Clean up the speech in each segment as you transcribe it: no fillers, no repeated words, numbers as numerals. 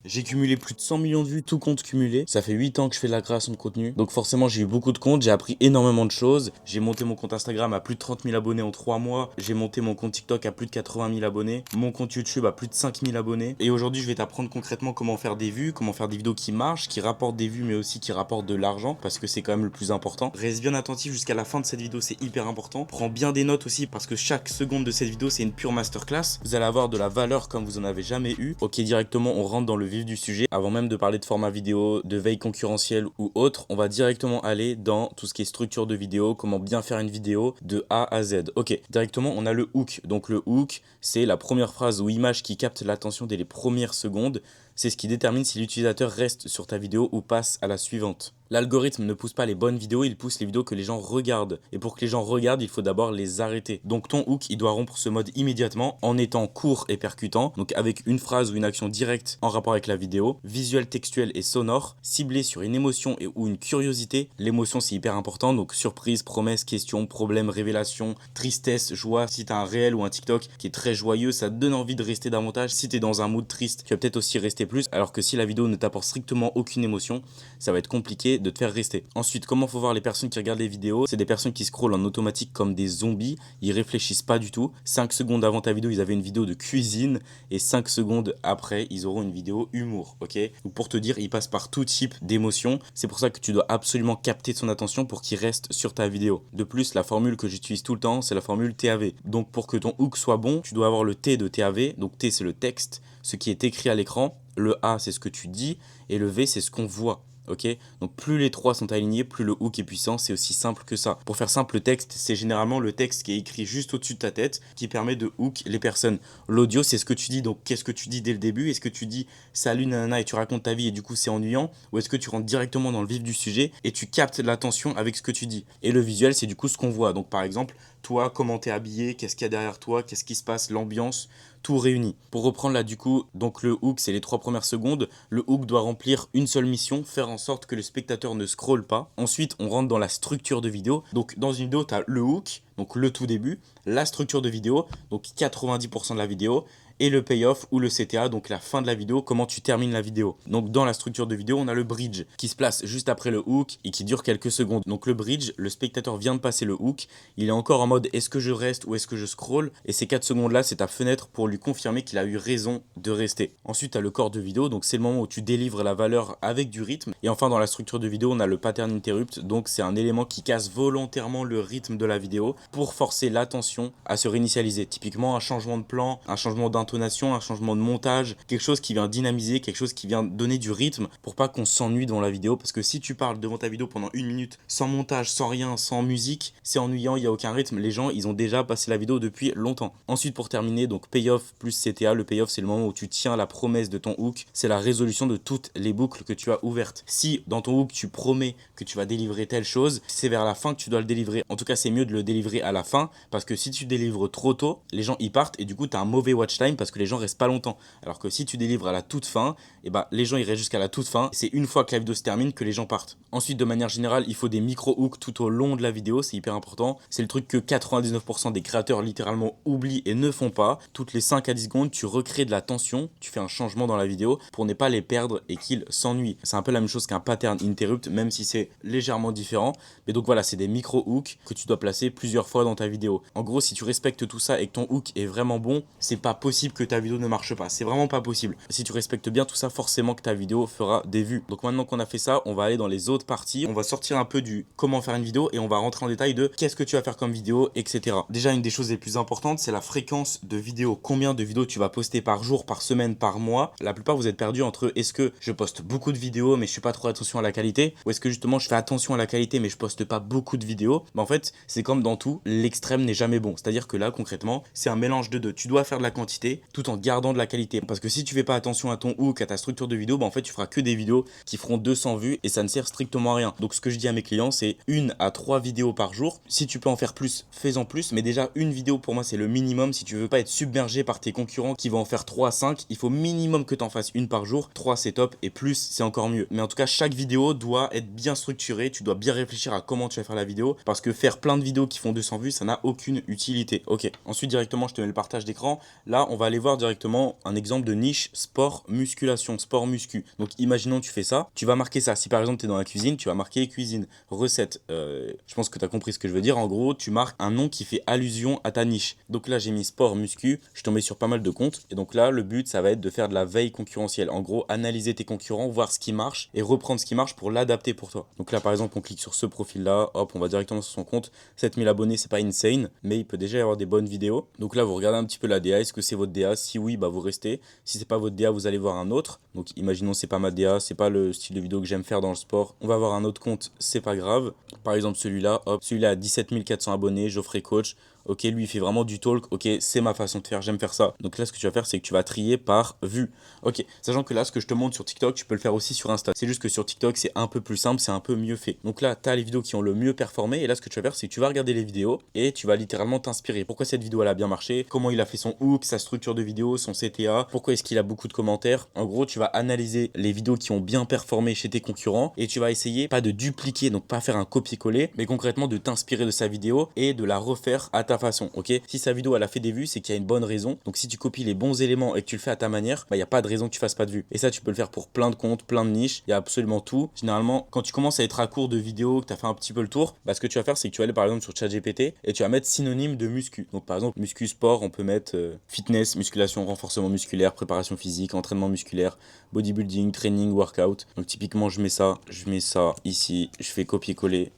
J'ai cumulé plus de 100 millions de vues, tout compte cumulé. Ça fait 8 ans que je fais de la création de contenu. Donc forcément, j'ai eu beaucoup de comptes, j'ai appris énormément de choses. J'ai monté mon compte Instagram à plus de 30 000 abonnés en 3 mois. J'ai monté mon compte TikTok à plus de 80 000 abonnés. Mon compte YouTube à plus de 5 000 abonnés. Et aujourd'hui, je vais t'apprendre concrètement comment faire des vues, comment faire des vidéos qui marchent, qui rapportent des vues, mais aussi qui rapportent de l'argent, parce que c'est quand même le plus important. Reste bien attentif jusqu'à la fin de cette vidéo, c'est hyper important. Prends bien des notes aussi, parce que chaque seconde de cette vidéo, c'est une pure masterclass. Vous allez avoir de la valeur comme vous en avez jamais eu. Ok, directement, on rentre dans le vif du sujet. Avant même de parler de format vidéo, de veille concurrentielle ou autre, on va directement aller dans tout ce qui est structure de vidéo, comment bien faire une vidéo de A à Z. Ok, directement on a le hook. Donc le hook, c'est la première phrase ou image qui capte l'attention dès les premières secondes. C'est ce qui détermine si l'utilisateur reste sur ta vidéo ou passe à la suivante. L'algorithme ne pousse pas les bonnes vidéos, il pousse les vidéos que les gens regardent. Et pour que les gens regardent, il faut d'abord les arrêter. Donc ton hook, il doit rompre ce mode immédiatement en étant court et percutant, donc avec une phrase ou une action directe en rapport avec la vidéo, visuel, textuel et sonore, ciblé sur une émotion ou une curiosité. L'émotion, c'est hyper important, donc surprise, promesse, question, problème, révélation, tristesse, joie. Si tu as un réel ou un TikTok qui est très joyeux, ça te donne envie de rester davantage. Si tu es dans un mood triste, tu vas peut-être aussi rester plus, alors que si la vidéo ne t'apporte strictement aucune émotion, ça va être compliqué de te faire rester. Ensuite, comment faut voir les personnes qui regardent les vidéos? C'est des personnes qui scrollent en automatique comme des zombies, ils réfléchissent pas du tout. 5 secondes avant ta vidéo, ils avaient une vidéo de cuisine et 5 secondes après, ils auront une vidéo humour, ok? Donc pour te dire, ils passent par tout type d'émotions. C'est pour ça que tu dois absolument capter son attention pour qu'il reste sur ta vidéo. De plus, la formule que j'utilise tout le temps, c'est la formule TAV. Donc pour que ton hook soit bon, tu dois avoir le T de TAV. Donc T, c'est le texte, ce qui est écrit à l'écran. Le A, c'est ce que tu dis. Et le V, c'est ce qu'on voit. Ok, donc plus les trois sont alignés, plus le hook est puissant, c'est aussi simple que ça. Pour faire simple, le texte, c'est généralement le texte qui est écrit juste au-dessus de ta tête qui permet de hook les personnes. L'audio, c'est ce que tu dis, donc qu'est-ce que tu dis dès le début? Est-ce que tu dis salut nanana et tu racontes ta vie et du coup c'est ennuyant? Ou est-ce que tu rentres directement dans le vif du sujet et tu captes l'attention avec ce que tu dis? Et le visuel, c'est du coup ce qu'on voit. Donc par exemple, toi, comment t'es habillé, qu'est-ce qu'il y a derrière toi, qu'est-ce qui se passe, l'ambiance, tout réuni. Pour reprendre là du coup, donc le hook c'est les 3 premières secondes, le hook doit remplir une seule mission, faire en sorte que le spectateur ne scrolle pas. Ensuite on rentre dans la structure de vidéo, donc dans une vidéo tu as le hook, donc le tout début, la structure de vidéo, donc 90% de la vidéo, et le payoff ou le CTA, donc la fin de la vidéo, comment tu termines la vidéo. Donc dans la structure de vidéo, on a le bridge qui se place juste après le hook et qui dure quelques secondes. Donc le bridge, le spectateur vient de passer le hook, il est encore en mode est-ce que je reste ou est-ce que je scroll, et ces 4 secondes là, c'est ta fenêtre pour lui confirmer qu'il a eu raison de rester. Ensuite, tu as le corps de vidéo, donc c'est le moment où tu délivres la valeur avec du rythme. Et enfin, dans la structure de vidéo, on a le pattern interrupt, donc c'est un élément qui casse volontairement le rythme de la vidéo pour forcer l'attention à se réinitialiser. Typiquement, un changement de plan, un changement d'intonation, un changement de montage, quelque chose qui vient dynamiser, quelque chose qui vient donner du rythme pour pas qu'on s'ennuie devant la vidéo. Parce que si tu parles devant ta vidéo pendant 1 minute, sans montage, sans rien, sans musique, c'est ennuyant, il n'y a aucun rythme. Les gens, ils ont déjà passé la vidéo depuis longtemps. Ensuite, pour terminer, donc payoff plus CTA. Le payoff, c'est le moment où tu tiens la promesse de ton hook. C'est la résolution de toutes les boucles que tu as ouvertes. Si dans ton hook, tu promets que tu vas délivrer telle chose, c'est vers la fin que tu dois le délivrer. En tout cas, c'est mieux de le délivrer à la fin parce que si tu délivres trop tôt, les gens y partent et du coup, tu as un mauvais watch time parce que les gens restent pas longtemps. Alors que si tu délivres à la toute fin, et bah, les gens ils restent jusqu'à la toute fin. C'est une fois que la vidéo se termine que les gens partent. Ensuite, de manière générale, il faut des micro-hooks tout au long de la vidéo. C'est hyper important. C'est le truc que 99% des créateurs littéralement oublient et ne font pas. Toutes les 5 à 10 secondes, tu recrées de la tension, tu fais un changement dans la vidéo pour ne pas les perdre et qu'ils s'ennuient. C'est un peu la même chose qu'un pattern interrupt, même si c'est légèrement différent. Mais donc voilà, c'est des micro-hooks que tu dois placer plusieurs fois dans ta vidéo. En gros, si tu respectes tout ça et que ton hook est vraiment bon, c'est pas possible que ta vidéo ne marche pas. C'est vraiment pas possible. Si tu respectes bien tout ça, forcément que ta vidéo fera des vues. Donc maintenant qu'on a fait ça, on va aller dans les autres parties. On va sortir un peu du comment faire une vidéo et on va rentrer en détail de qu'est-ce que tu vas faire comme vidéo, etc. Déjà, une des choses les plus importantes, c'est la fréquence de vidéos. Combien de vidéos tu vas poster par jour, par semaine, par mois. La plupart, vous êtes perdus entre est-ce que je poste beaucoup de vidéos mais je fais pas trop attention à la qualité, ou est-ce que justement je fais attention à la qualité mais je poste pas beaucoup de vidéos. En fait, c'est comme dans tout, l'extrême n'est jamais bon. C'est-à-dire que là, concrètement, c'est un mélange de deux. Tu dois faire de la quantité tout en gardant de la qualité. Parce que si tu fais pas attention à ton hook, à ta structure de vidéo, en fait, tu feras que des vidéos qui feront 200 vues et ça ne sert strictement à rien. Donc, ce que je dis à mes clients, c'est 1 à 3 vidéos par jour. Si tu peux en faire plus, fais-en plus. Mais déjà, une vidéo pour moi, c'est le minimum. Si tu veux pas être submergé par tes concurrents qui vont en faire 3 à 5, il faut minimum que tu en fasses une par jour. 3, c'est top et plus, c'est encore mieux. Mais en tout cas, chaque vidéo doit être bien structurée. Tu dois bien réfléchir à comment tu vas faire la vidéo parce que faire plein de vidéos qui font 200 vues, ça n'a aucune utilité. Ok. Ensuite, directement, je te mets le partage d'écran. Là, on va aller voir directement un exemple de niche sport musculation, sport muscu. Donc imaginons tu fais ça, tu vas marquer ça. Si par exemple tu es dans la cuisine, tu vas marquer cuisine, recette. Je pense que tu as compris ce que je veux dire. En gros, tu marques un nom qui fait allusion à ta niche. Donc là, j'ai mis sport muscu, je suis tombé sur pas mal de comptes. Et donc là, le but, ça va être de faire de la veille concurrentielle. En gros, analyser tes concurrents, voir ce qui marche et reprendre ce qui marche pour l'adapter pour toi. Donc là, par exemple, on clique sur ce profil-là, hop, on va directement sur son compte. 7000 abonnés, c'est pas insane, mais il peut déjà y avoir des bonnes vidéos. Donc là, vous regardez un petit peu la DA. Est-ce que c'est votre DA? Si oui, bah vous restez. Si c'est pas votre DA, vous allez voir un autre. Donc imaginons c'est pas ma DA, c'est pas le style de vidéo que j'aime faire dans le sport. On va avoir un autre compte, c'est pas grave. Par exemple celui-là, hop, celui-là a 17 400 abonnés, Geoffrey Coach. Ok, lui il fait vraiment du talk, ok, c'est ma façon de faire, j'aime faire ça. Donc là ce que tu vas faire c'est que tu vas trier par vue. Ok, sachant que là ce que je te montre sur TikTok, tu peux le faire aussi sur Insta. C'est juste que sur TikTok c'est un peu plus simple, c'est un peu mieux fait. Donc là tu as les vidéos qui ont le mieux performé et là ce que tu vas faire c'est que tu vas regarder les vidéos et tu vas littéralement t'inspirer. Pourquoi cette vidéo elle a bien marché, comment il a fait son hook, sa structure de vidéo, son CTA, pourquoi est-ce qu'il a beaucoup de commentaires. En gros tu vas analyser les vidéos qui ont bien performé chez tes concurrents et tu vas essayer pas de dupliquer, donc pas faire un copier-coller, mais concrètement de t'inspirer de sa vidéo et de la refaire à ta façon, ok. Si sa vidéo elle a fait des vues, c'est qu'il y a une bonne raison. Donc si tu copies les bons éléments et que tu le fais à ta manière, bah il y a pas de raison que tu fasses pas de vues. Et ça tu peux le faire pour plein de comptes, plein de niches, il y a absolument tout. Généralement, quand tu commences à être à court de vidéos, que tu as fait un petit peu le tour, bah ce que tu vas faire c'est que tu vas aller par exemple sur ChatGPT et tu vas mettre synonyme de muscu. Donc par exemple muscu sport, on peut mettre fitness, musculation, renforcement musculaire, préparation physique, entraînement musculaire, bodybuilding, training, workout. Donc typiquement je mets ça ici, je fais copier-coller.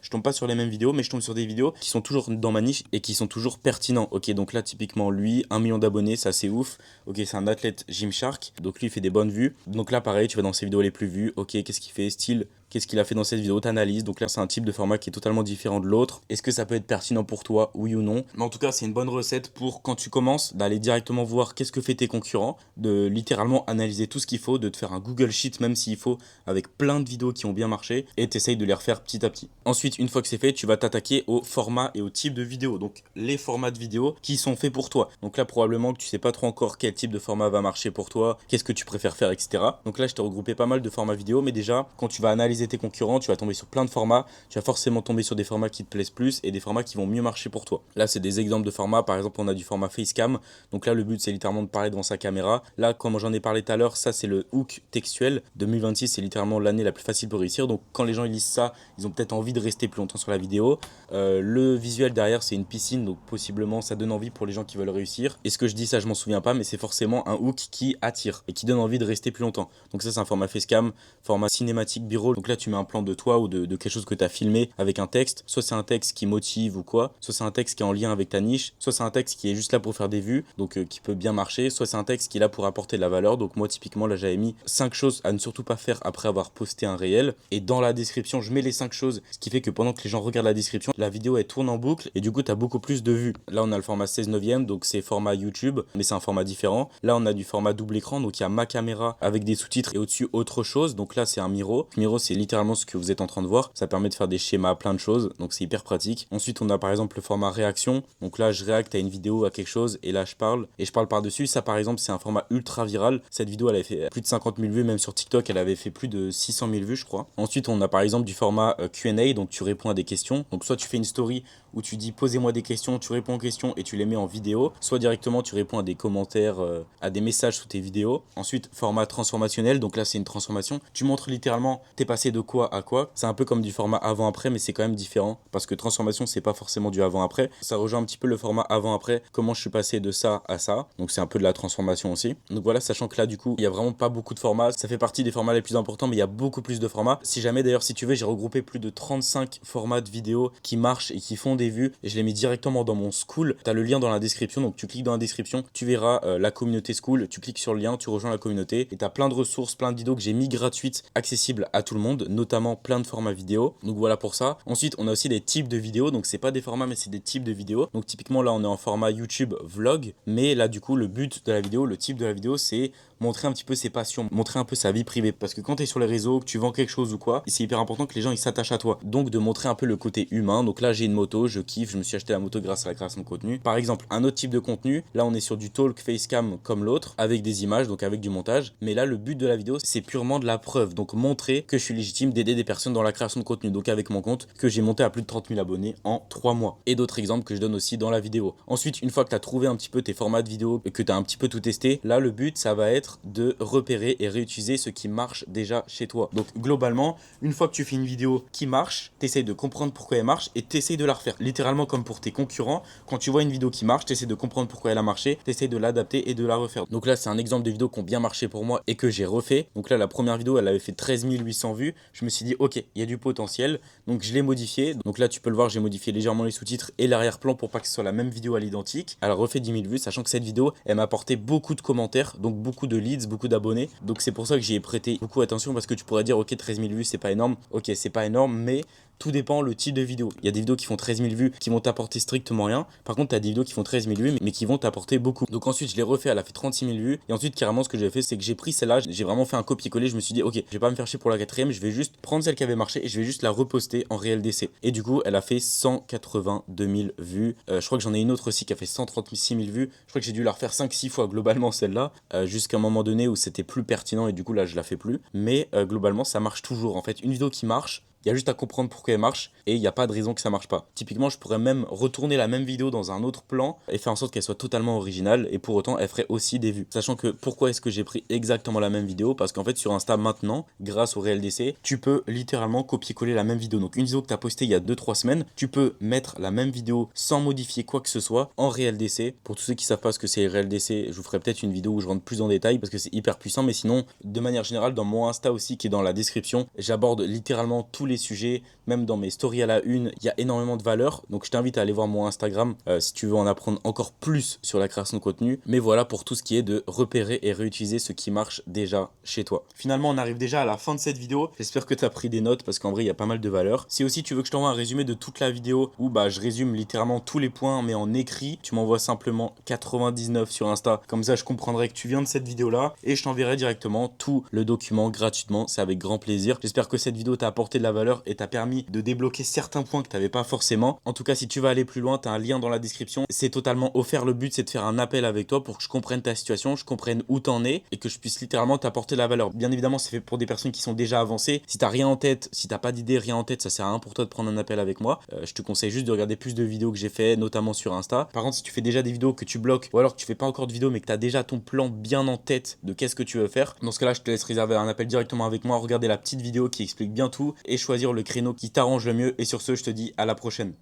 Je tombe pas sur les mêmes vidéos, mais je tombe sur des vidéos qui sont toujours dans ma niche et qui sont toujours pertinents. Ok, donc là, typiquement, lui, 1 million d'abonnés, ça c'est ouf. Ok, c'est un athlète Gymshark, donc lui, il fait des bonnes vues. Donc là, pareil, tu vas dans ses vidéos les plus vues. Ok, qu'est-ce qu'il fait? Style, qu'est-ce qu'il a fait dans cette vidéo? T'analyses. Donc là, c'est un type de format qui est totalement différent de l'autre. Est-ce que ça peut être pertinent pour toi, oui ou non? Mais en tout cas, c'est une bonne recette pour quand tu commences d'aller directement voir qu'est-ce que fait tes concurrents, de littéralement analyser tout ce qu'il faut, de te faire un Google Sheet, même s'il faut, avec plein de vidéos qui ont bien marché, et t'essayes de les refaire petit à petit. Ensuite, une fois que c'est fait, tu vas t'attaquer au format et au type de vidéo. Donc, les formats de vidéos qui sont faits pour toi. Donc là, probablement que tu sais pas trop encore quel type de format va marcher pour toi, qu'est-ce que tu préfères faire, etc. Donc là, je t'ai regroupé pas mal de formats vidéo, mais déjà, quand tu vas analyser tes concurrents, tu vas tomber sur plein de formats. Tu vas forcément tomber sur des formats qui te plaisent plus et des formats qui vont mieux marcher pour toi. Là, c'est des exemples de formats. Par exemple, on a du format Facecam. Donc là, le but, c'est littéralement de parler devant sa caméra. Là, comme j'en ai parlé tout à l'heure, ça, c'est le hook textuel. 2026, c'est littéralement l'année la plus facile pour réussir. Donc quand les gens ils lisent ça, ils ont peut-être envie de rester plus longtemps sur la vidéo. Le visuel derrière, c'est une piscine, donc possiblement ça donne envie pour les gens qui veulent réussir. Et ce que je dis, ça je m'en souviens pas, mais c'est forcément un hook qui attire et qui donne envie de rester plus longtemps. Donc ça, c'est un format facecam, format cinématique B-roll. Donc là, tu mets un plan de toi ou de quelque chose que tu as filmé avec un texte. Soit c'est un texte qui motive ou quoi, soit c'est un texte qui est en lien avec ta niche, soit c'est un texte qui est juste là pour faire des vues, donc qui peut bien marcher, soit c'est un texte qui est là pour apporter de la valeur. Donc moi, typiquement, là, j'avais mis 5 choses à ne surtout pas faire après avoir posté un réel. Et dans la description, je mets les 5 choses, ce qui fait que pendant que les gens regardent la description, la vidéo elle tourne en boucle et du coup tu as beaucoup plus de vues. Là on a le format 16:9, donc c'est format YouTube, mais c'est un format différent. Là on a du format double écran, donc il y a ma caméra avec des sous-titres et au-dessus autre chose. Donc là c'est un Miro. Miro c'est littéralement ce que vous êtes en train de voir. Ça permet de faire des schémas, plein de choses, donc c'est hyper pratique. Ensuite on a par exemple le format réaction. Donc là je réacte à une vidéo, à quelque chose et là je parle par-dessus. Ça par exemple c'est un format ultra viral. Cette vidéo elle avait fait plus de 50 000 vues, même sur TikTok elle avait fait plus de 600 000 vues je crois. Ensuite on a par exemple du format Q&A, donc tu réponds à des questions. Donc soit tu fais une story où tu dis posez-moi des questions, tu réponds aux questions et tu les mets en vidéo, soit directement tu réponds à des commentaires, à des messages sous tes vidéos. Ensuite format transformationnel, donc là c'est une transformation. Tu montres littéralement t'es passé de quoi à quoi. C'est un peu comme du format avant-après, mais c'est quand même différent parce que transformation c'est pas forcément du avant-après. Ça rejoint un petit peu le format avant-après, comment je suis passé de ça à ça. Donc c'est un peu de la transformation aussi. Donc voilà, sachant que là du coup il y a vraiment pas beaucoup de formats. Ça fait partie des formats les plus importants, mais il y a beaucoup plus de formats. Si jamais d'ailleurs si tu veux, j'ai regroupé plus de 35 formats de vidéos qui marchent et qui font des vues et je les mets directement dans mon school. Tu as le lien dans la description, donc tu cliques dans la description, tu verras la communauté school, tu cliques sur le lien, tu rejoins la communauté et tu as plein de ressources, plein de vidéos que j'ai mis gratuites, accessibles à tout le monde, notamment plein de formats vidéo. Donc voilà pour ça. Ensuite, on a aussi des types de vidéos, donc c'est pas des formats mais c'est des types de vidéos. Donc typiquement là, on est en format YouTube vlog, mais là du coup, le but de la vidéo, le type de la vidéo, c'est montrer un petit peu ses passions, montrer un peu sa vie privée. Parce que quand tu es sur les réseaux, que tu vends quelque chose ou quoi, c'est hyper important que les gens ils s'attachent à toi. Donc de montrer un peu le côté humain. Donc là j'ai une moto, je kiffe, je me suis acheté la moto grâce à la création de contenu. Par exemple, un autre type de contenu, là on est sur du talk facecam comme l'autre, avec des images, donc avec du montage. Mais là le but de la vidéo c'est purement de la preuve. Donc montrer que je suis légitime d'aider des personnes dans la création de contenu. Donc avec mon compte que j'ai monté à plus de 30 000 abonnés en 3 mois. Et d'autres exemples que je donne aussi dans la vidéo. Ensuite, une fois que tu as trouvé un petit peu tes formats de vidéo et que tu as un petit peu tout testé, là le but ça va être de repérer et réutiliser ce qui marche déjà chez toi. Donc globalement, une fois que tu fais une vidéo qui marche, tu essayes de comprendre pourquoi elle marche et tu essayes de la refaire. Littéralement comme pour tes concurrents, quand tu vois une vidéo qui marche, tu essaies de comprendre pourquoi elle a marché, tu essayes de l'adapter et de la refaire. Donc là c'est un exemple de vidéos qui ont bien marché pour moi et que j'ai refait. Donc là la première vidéo elle avait fait 13 800 vues. Je me suis dit ok, il y a du potentiel. Donc je l'ai modifié. Donc là tu peux le voir, j'ai modifié légèrement les sous-titres et l'arrière-plan pour pas que ce soit la même vidéo à l'identique. Elle a refait 10 000 vues, sachant que cette vidéo elle m'a apporté beaucoup de commentaires, donc beaucoup de leads, beaucoup d'abonnés. Donc c'est pour ça que j'y ai prêté beaucoup attention parce que tu pourrais dire ok 13 000 vues c'est pas énorme. Ok c'est pas énorme mais tout dépend le type de vidéo. Il y a des vidéos qui font 13 000 vues qui vont t'apporter strictement rien. Par contre, tu as des vidéos qui font 13 000 vues mais qui vont t'apporter beaucoup. Donc ensuite, je l'ai refait, elle a fait 36 000 vues. Et ensuite, carrément, ce que j'ai fait, c'est que j'ai pris celle-là, j'ai vraiment fait un copier-coller. Je me suis dit, ok, je vais pas me faire chier pour la quatrième, je vais juste prendre celle qui avait marché et je vais juste la reposter en réel d'essai. Et du coup, elle a fait 182 000 vues. Je crois que j'en ai une autre aussi qui a fait 136 000 vues. Je crois que j'ai dû la refaire 5-6 fois globalement celle-là, jusqu'à un moment donné où c'était plus pertinent et du coup là, je la fais plus. Mais globalement, ça marche toujours. En fait, une vidéo qui marche, il y a juste à comprendre pourquoi elle marche et il n'y a pas de raison que ça marche pas. Typiquement, je pourrais même retourner la même vidéo dans un autre plan et faire en sorte qu'elle soit totalement originale et pour autant elle ferait aussi des vues. Sachant que pourquoi est-ce que j'ai pris exactement la même vidéo? Parce qu'en fait sur Insta maintenant, grâce au réel d'essai, tu peux littéralement copier-coller la même vidéo. Donc une vidéo que tu as postée il y a 2-3 semaines, tu peux mettre la même vidéo sans modifier quoi que ce soit en réel d'essai. Pour tous ceux qui savent pas ce que c'est le réel d'essai, je vous ferai peut-être une vidéo où je rentre plus en détail parce que c'est hyper puissant. Mais sinon, de manière générale, dans mon Insta aussi qui est dans la description, j'aborde littéralement tous les sujets, même dans mes stories à la une, il y a énormément de valeur. Donc je t'invite à aller voir mon Instagram si tu veux en apprendre encore plus sur la création de contenu. Mais voilà pour tout ce qui est de repérer et réutiliser ce qui marche déjà chez toi. Finalement, on arrive déjà à la fin de cette vidéo. J'espère que tu as pris des notes parce qu'en vrai, il y a pas mal de valeur. Si aussi tu veux que je t'envoie un résumé de toute la vidéo où je résume littéralement tous les points mais en écrit, tu m'envoies simplement 99 sur Insta. Comme ça, je comprendrai que tu viens de cette vidéo-là et je t'enverrai directement tout le document gratuitement. C'est avec grand plaisir. J'espère que cette vidéo t'a apporté de la valeur et t'a permis de débloquer certains points que tu n'avais pas forcément. En tout cas, si tu veux aller plus loin, tu as un lien dans la description. C'est totalement offert. Le but, c'est de faire un appel avec toi pour que je comprenne ta situation, je comprenne où t'en es et que je puisse littéralement t'apporter de la valeur. Bien évidemment, c'est fait pour des personnes qui sont déjà avancées. Si t'as rien en tête, si t'as pas d'idée, rien en tête, ça sert à rien pour toi de prendre un appel avec moi. Je te conseille juste de regarder plus de vidéos que j'ai fait, notamment sur Insta. Par contre, si tu fais déjà des vidéos que tu bloques ou alors que tu fais pas encore de vidéos mais que tu as déjà ton plan bien en tête de qu'est-ce que tu veux faire, dans ce cas-là, je te laisse réserver un appel directement avec moi, regarder la petite vidéo qui explique bien tout et choisir le créneau qui t'arrange le mieux. Et sur ce, je te dis à la prochaine.